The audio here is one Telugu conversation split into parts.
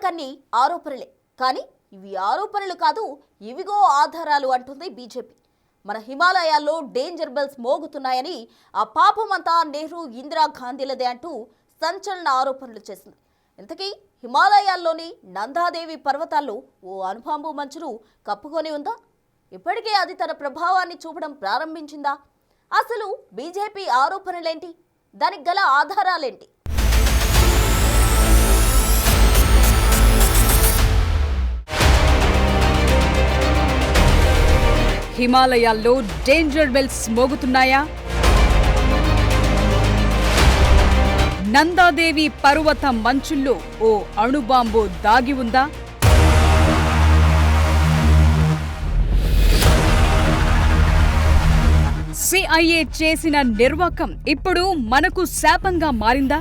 ఇప్పటికన్నీ ఆరోపణలే. కానీ ఇవి ఆరోపణలు కాదు, ఇవిగో ఆధారాలు అంటుంది బీజేపీ. మన హిమాలయాల్లో డేంజర్ బెల్స్ మోగుతున్నాయని, ఆ పాపమంతా నెహ్రూ ఇందిరాగాంధీలదే అంటూ సంచలన ఆరోపణలు చేసింది. ఇంతకీ హిమాలయాల్లోని నందాదేవి పర్వతాల్లో ఓ అణుబాంబు మంచును కప్పుకొని ఉందా? ఇప్పటికే అది తన ప్రభావాన్ని చూపడం ప్రారంభించిందా? అసలు బీజేపీ ఆరోపణలేంటి? దానికి గల ఆధారాలేంటి? హిమాలయాల్లో డేంజర్ బెల్స్ మోగుతున్నాయా? నందాదేవి పర్వత మంచుల్లో ఓ అణుబాంబు దాగి ఉందా? సిఐఏ చేసిన నిర్వాకం ఇప్పుడు మనకు శాపంగా మారిందా?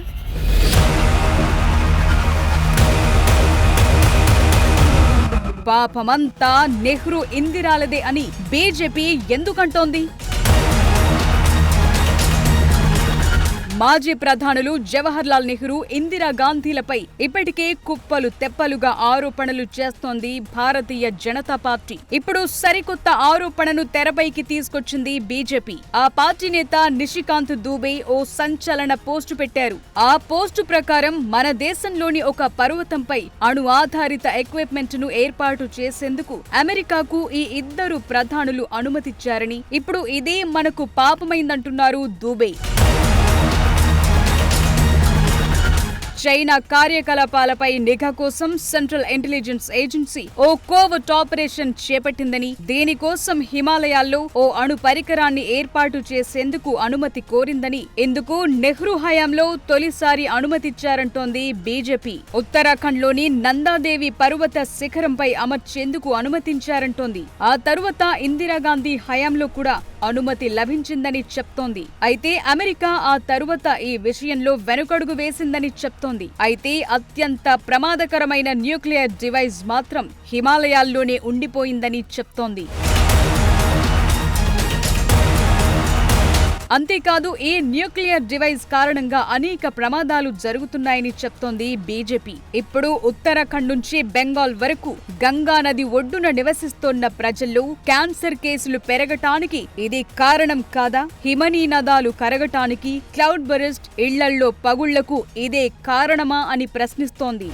పాపమంతా నెహ్రూ ఇందిరాలదే అని బీజేపీ ఎందుకంటోంది? మాజీ ప్రధానులు జవహర్లాల్ నెహ్రూ, ఇందిరాగాంధీలపై ఇప్పటికే కుప్పలు తెప్పలుగా ఆరోపణలు చేస్తోంది భారతీయ జనతా పార్టీ. ఇప్పుడు సరికొత్త ఆరోపణను తెరపైకి తీసుకొచ్చింది బీజేపీ. ఆ పార్టీ నేత నిషికాంత్ దూబే ఓ సంచలన పోస్టు పెట్టారు. ఆ పోస్టు ప్రకారం మన దేశంలోని ఒక పర్వతంపై అణు ఆధారిత ఎక్విప్మెంట్ ను ఏర్పాటు చేసేందుకు అమెరికాకు ఈ ఇద్దరు ప్రధానులు అనుమతిచ్చారని, ఇప్పుడు ఇదే మనకు పాపమైందంటున్నారు దూబే. చైనా కార్యకలాపాలపై నిఘా కోసం సెంట్రల్ ఇంటెలిజెన్స్ ఏజెన్సీ ఓ కోవర్ట్ ఆపరేషన్ చేపట్టిందని, దీనికోసం హిమాలయాల్లో ఓ అణు పరికరాన్ని ఏర్పాటు చేసేందుకు అనుమతి కోరిందని, ఇందుకు నెహ్రూ హయాంలో తొలిసారి అనుమతిచ్చారంటోంది బీజేపీ. ఉత్తరాఖండ్లోని నందాదేవి పర్వత శిఖరంపై అమర్చేందుకు అనుమతించారంటోంది. ఆ తరువాత ఇందిరాగాంధీ హయాంలో కూడా అనుమతి లభించిందని చెప్తోంది. అయితే అమెరికా ఆ తరువాత ఈ విషయంలో వెనుకడుగు వేసిందని చెప్తోంది. అయితే అత్యంత ప్రమాదకరమైన న్యూక్లియర్ డివైస్ మాత్రం హిమాలయాల్లోనే ఉండిపోయిందని చెప్తోంది. అంతేకాదు, ఈ న్యూక్లియర్ డివైస్ కారణంగా అనేక ప్రమాదాలు జరుగుతున్నాయని చెప్తోంది బీజేపీ. ఇప్పుడు ఉత్తరాఖండ్ నుంచి బెంగాల్ వరకు గంగా నది ఒడ్డున నివసిస్తోన్న ప్రజల్లో క్యాన్సర్ కేసులు పెరగటానికి ఇది కారణం కాదా? హిమనీనదాలు కరగటానికి, క్లౌడ్ బరెస్ట్, ఇళ్లల్లో పగుళ్లకు ఇదే కారణమా అని ప్రశ్నిస్తోంది.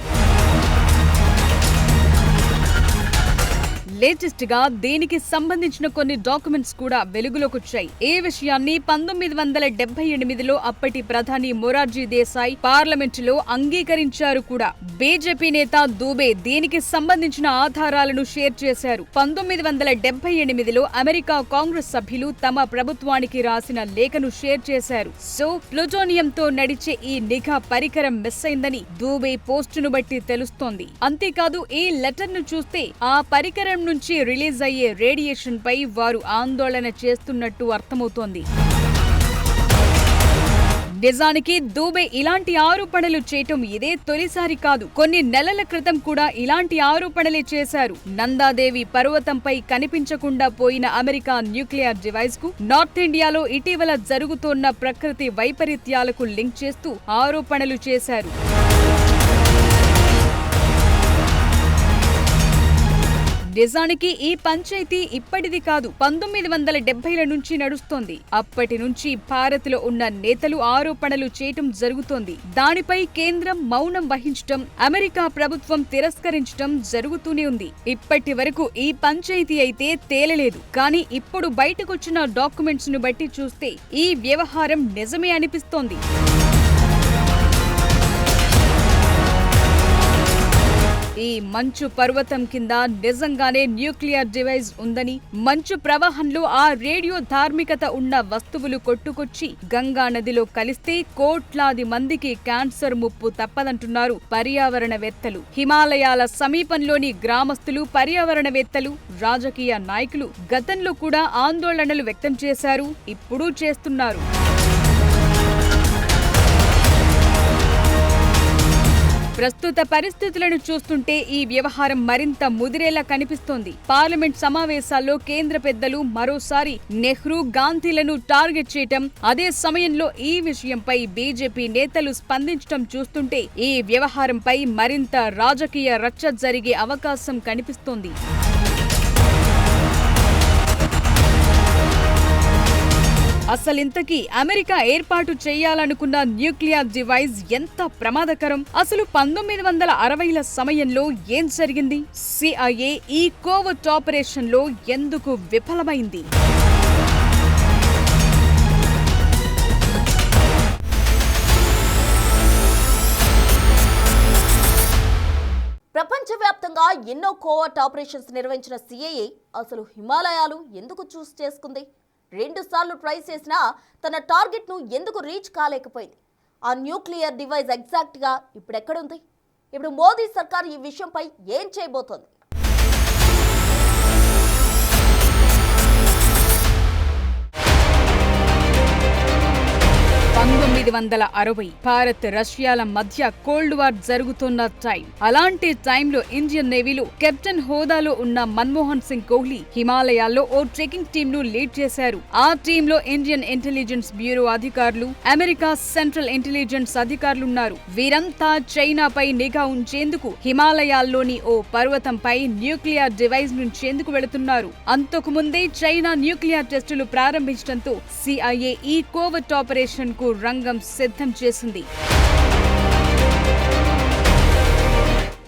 లేటెస్ట్ గా దీనికి సంబంధించిన కొన్ని డాక్యుమెంట్స్ కూడా వెలుగులోకొచ్చాయి. ఈ విషయాన్ని 1978లో అప్పటి ప్రధాని మొరార్జీ దేశాయ్ పార్లమెంటులో అంగీకరించారు కూడా. బీజేపీ నేత దూబే దీనికి సంబంధించిన ఆధారాలను షేర్ చేశారు. 1978లో అమెరికా కాంగ్రెస్ సభ్యులు తమ ప్రభుత్వానికి రాసిన లేఖను షేర్ చేశారు. సో ప్లూటోనియంతో నడిచే ఈ నిఘా పరికరం మిస్ అయిందని దూబే పోస్టును బట్టి తెలుస్తోంది. అంతేకాదు, ఈ లెటర్ ను చూస్తే ఆ పరికరం నుంచి రిలీజ్ అయ్యే రేడియేషన్ పై వారు ఆందోళన చేస్తున్నట్టు అర్థమవుతోంది. నిజానికి దూబే ఇలాంటి ఆరోపణలు చేయటం ఇదే తొలిసారి కాదు. కొన్ని నెలల క్రితం కూడా ఇలాంటి ఆరోపణలే చేశారు. నందాదేవి పర్వతంపై కనిపించకుండా పోయిన అమెరికా న్యూక్లియర్ డివైస్ కు నార్త్ ఇండియాలో ఇటీవల జరుగుతోన్న ప్రకృతి వైపరీత్యాలకు లింక్ చేస్తూ ఆరోపణలు చేశారు. నిజానికి ఈ పంచాయతీ ఇప్పటిది కాదు, 1970ల నుంచి నడుస్తోంది. అప్పటి నుంచి భారత్ లో ఉన్న నేతలు ఆరోపణలు చేయటం జరుగుతోంది. దానిపై కేంద్రం మౌనం వహించటం, అమెరికా ప్రభుత్వం తిరస్కరించటం జరుగుతూనే ఉంది. ఇప్పటి వరకు ఈ పంచాయతీ అయితే తేలలేదు. కానీ ఇప్పుడు బయటకొచ్చిన డాక్యుమెంట్స్ ను బట్టి చూస్తే ఈ వ్యవహారం నిజమే అనిపిస్తోంది. ఈ మంచు పర్వతం కింద నిజంగానే న్యూక్లియర్ డివైస్ ఉందని, మంచు ప్రవాహంలో ఆ రేడియో ధార్మికత ఉన్న వస్తువులు కొట్టుకొచ్చి గంగా నదిలో కలిస్తే కోట్లాది మందికి క్యాన్సర్ ముప్పు తప్పదంటున్నారు పర్యావరణవేత్తలు. హిమాలయాల సమీపంలోని గ్రామస్తులు, పర్యావరణవేత్తలు, రాజకీయ నాయకులు గతంలో కూడా ఆందోళనలు వ్యక్తం చేశారు, ఇప్పుడు చేస్తున్నారు. ప్రస్తుత పరిస్థితులను చూస్తుంటే ఈ వ్యవహారం మరింత ముదిరేలా కనిపిస్తోంది. పార్లమెంట్ సమావేశాల్లో కేంద్ర పెద్దలు మరోసారి నెహ్రూ, గాంధీలను టార్గెట్ చేయటం, అదే సమయంలో ఈ విషయంపై బీజేపీ నేతలు స్పందించడం చూస్తుంటే ఈ వ్యవహారంపై మరింత రాజకీయ రచ్చ జరిగే అవకాశం కనిపిస్తోంది. అసలింతకీ అమెరికా ఏర్పాటు చేయాలనుకున్న న్యూక్లియర్ డివైస్ ఎంత ప్రమాదకరం? అసలు 1960ల సమయంలో ఏం జరిగింది? CIA ఈ కోవర్ట్ ఆపరేషన్లో ఎందుకు విఫలమైంది? ప్రపంచవ్యాప్తంగా ఎన్నో కోవర్ట్ ఆపరేషన్స్ నిర్వహించిన CIA అసలు హిమాలయాలు ఎందుకు చూస్ చేసుకుంది? 2 సార్లు ట్రై చేసినా తన టార్గెట్ను ఎందుకు రీచ్ కాలేకపోయింది? ఆ న్యూక్లియర్ డివైస్ ఎగ్జాక్ట్గా ఇప్పుడు ఎక్కడుంది? ఇప్పుడు మోదీ సర్కార్ ఈ విషయంపై ఏం చేయబోతోంది? 1960 భారత్ రష్యాల మధ్య కోల్డ్ వార్ జరుగుతున్న టైం. అలాంటి టైంలో ఇండియన్ నేవీలో కెప్టెన్ హోదాలో ఉన్న మన్మోహన్ సింగ్ కోహ్లీ హిమాలయాల్లో ఓ ట్రెకింగ్ టీమ్ ను లీడ్ చేశారు. ఆ టీంలో ఇండియన్ ఇంటెలిజెన్స్ బ్యూరో అధికారులు, అమెరికా సెంట్రల్ ఇంటెలిజెన్స్ అధికారులున్నారు. వీరంతా చైనాపై నిఘా ఉంచేందుకు హిమాలయాల్లోని ఓ పర్వతంపై న్యూక్లియర్ డివైస్ నుంచేందుకు వెళుతున్నారు. అంతకు ముందే చైనా న్యూక్లియర్ టెస్టులు ప్రారంభించడంతో CIA ఈ కోవర్ట్ ఆపరేషన్ కు రంగం సిద్ధం చేసింది.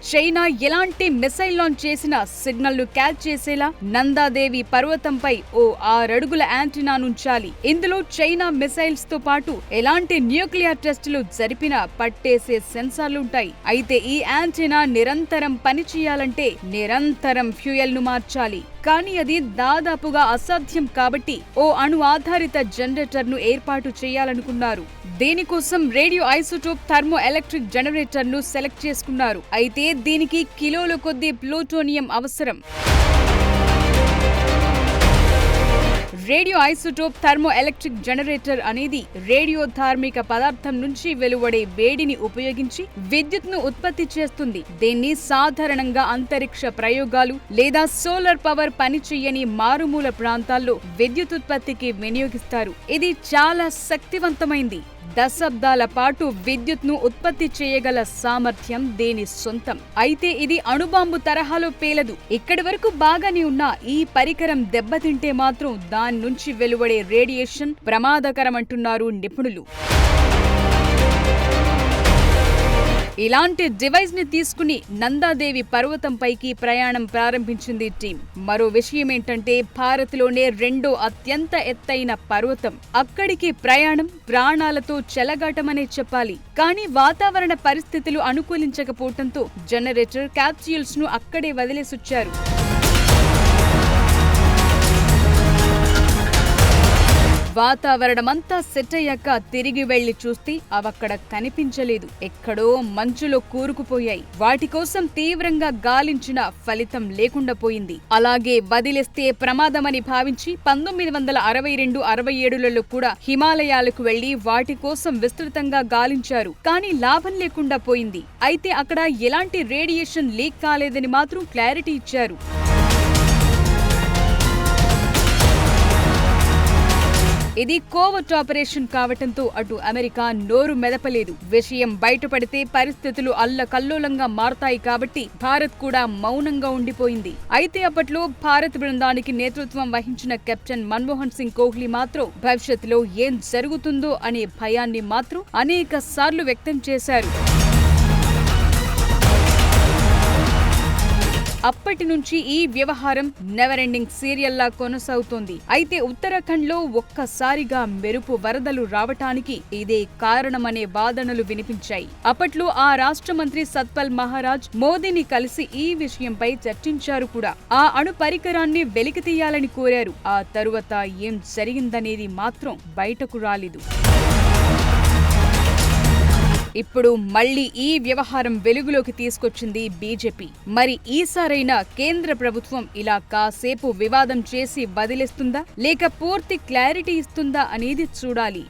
చైనా ఎలాంటి మిసైల్ లాంచ్ చేసినా సిగ్నల్ ను క్యాచ్ చేసేలా నందాదేవి పర్వతంపై ఓ 6 అడుగుల యాంటీనా నుంచాలి. ఇందులో చైనా మిసైల్స్ తో పాటు ఎలాంటి న్యూక్లియర్ టెస్టులు జరిపినా పట్టేసే సెన్సార్లుంటాయి. అయితే ఈ యాంటీనా నిరంతరం పనిచేయాలంటే నిరంతరం ఫ్యూయల్ ను మార్చాలి. కానీ అది దాదాపుగా అసాధ్యం కాబట్టి ఓ అణు ఆధారిత జనరేటర్ ను ఏర్పాటు చేయాలనుకున్నారు. దీనికోసం radio isotope thermo electric generator ను సెలెక్ట్ చేసుకున్నారు. అయితే దీనికి కిలోల కొద్దీ ప్లూటోనియం అవసరం. Radio isotope thermo electric generator అనేది రేడియో ధార్మిక పదార్థం నుంచి వెలువడే వేడిని ఉపయోగించి విద్యుత్ను ఉత్పత్తి చేస్తుంది. దీన్ని సాధారణంగా అంతరిక్ష ప్రయోగాలు లేదా సోలార్ పవర్ పనిచేయని మారుమూల ప్రాంతాల్లో విద్యుత్ ఉత్పత్తికి వినియోగిస్తారు. ఇది చాలా శక్తివంతమైంది. దశాబ్దాల పాటు విద్యుత్ను ఉత్పత్తి చేయగల సామర్థ్యం దీని సొంతం. అయితే ఇది అణుబాంబు తరహాలో పేలదు. ఇక్కడి వరకు బాగానే ఉన్న ఈ పరికరం దెబ్బతింటే మాత్రం దాని నుంచి వెలువడే రేడియేషన్ ప్రమాదకరమంటున్నారు నిపుణులు. ఇలాంటి డివైస్ ని తీసుకుని నందాదేవి పర్వతంపైకి ప్రయాణం ప్రారంభించింది టీం. మరో విషయమేంటంటే భారత్లోనే 2వ అత్యంత ఎత్తైన పర్వతం. అక్కడికి ప్రయాణం ప్రాణాలతో చెలగాటమనే చెప్పాలి. కానీ వాతావరణ పరిస్థితులు అనుకూలించకపోవడంతో జనరేటర్ క్యాప్స్యూల్స్ ను అక్కడే వదిలేసొచ్చారు. వాతావరణమంతా సెట్ అయ్యాక తిరిగి వెళ్లి చూస్తే అవక్కడ కనిపించలేదు. ఎక్కడో మంచులో కూరుకుపోయాయి. వాటి కోసం తీవ్రంగా గాలించిన ఫలితం లేకుండా పోయింది. అలాగే వదిలేస్తే ప్రమాదమని భావించి 1962-67లలో కూడా హిమాలయాలకు వెళ్లి వాటి కోసం విస్తృతంగా గాలించారు. కానీ లాభం లేకుండా పోయింది. అయితే అక్కడ ఎలాంటి రేడియేషన్ లీక్ కాలేదని మాత్రం క్లారిటీ ఇచ్చారు. ఇది కోవర్ట్ ఆపరేషన్ కావటంతో అటు అమెరికా నోరు మెదపలేదు. విషయం బయటపడితే పరిస్థితులు అల్లకల్లోలంగా మారతాయి కాబట్టి భారత్ కూడా మౌనంగా ఉండిపోయింది. అయితే అప్పట్లో భారత్ బృందానికి నేతృత్వం వహించిన కెప్టెన్ మన్మోహన్ సింగ్ కోహ్లీ మాత్రం భవిష్యత్తులో ఏం జరుగుతుందో అనే భయాన్ని మాత్రం అనేక సార్లు వ్యక్తం చేశారు. అప్పటి నుంచి ఈ వ్యవహారం నెవర్ ఎండింగ్ సీరియల్లా కొనసాగుతోంది. అయితే ఉత్తరాఖండ్లో ఒక్కసారిగా మెరుపు వరదలు రావటానికి ఇదే కారణమనే వాదనలు వినిపించాయి. అప్పట్లో ఆ రాష్ట్ర మంత్రి సత్పాల్ మహారాజ్ మోదీని కలిసి ఈ విషయంపై చర్చించారు కూడా. ఆ అణు పరికరాన్ని వెలికితీయాలని కోరారు. ఆ తరువాత ఏం జరిగిందనేది మాత్రం బయటకు రాలేదు. ఇప్పుడు మళ్లీ ఈ వ్యవహారం వెలుగులోకి తీసుకొచ్చింది బీజేపీ. మరి ఈసారైనా కేంద్ర ప్రభుత్వం ఇలా కాసేపు వివాదం చేసి వదిలేస్తుందా లేక పూర్తి క్లారిటీ ఇస్తుందా అనేది చూడాలి.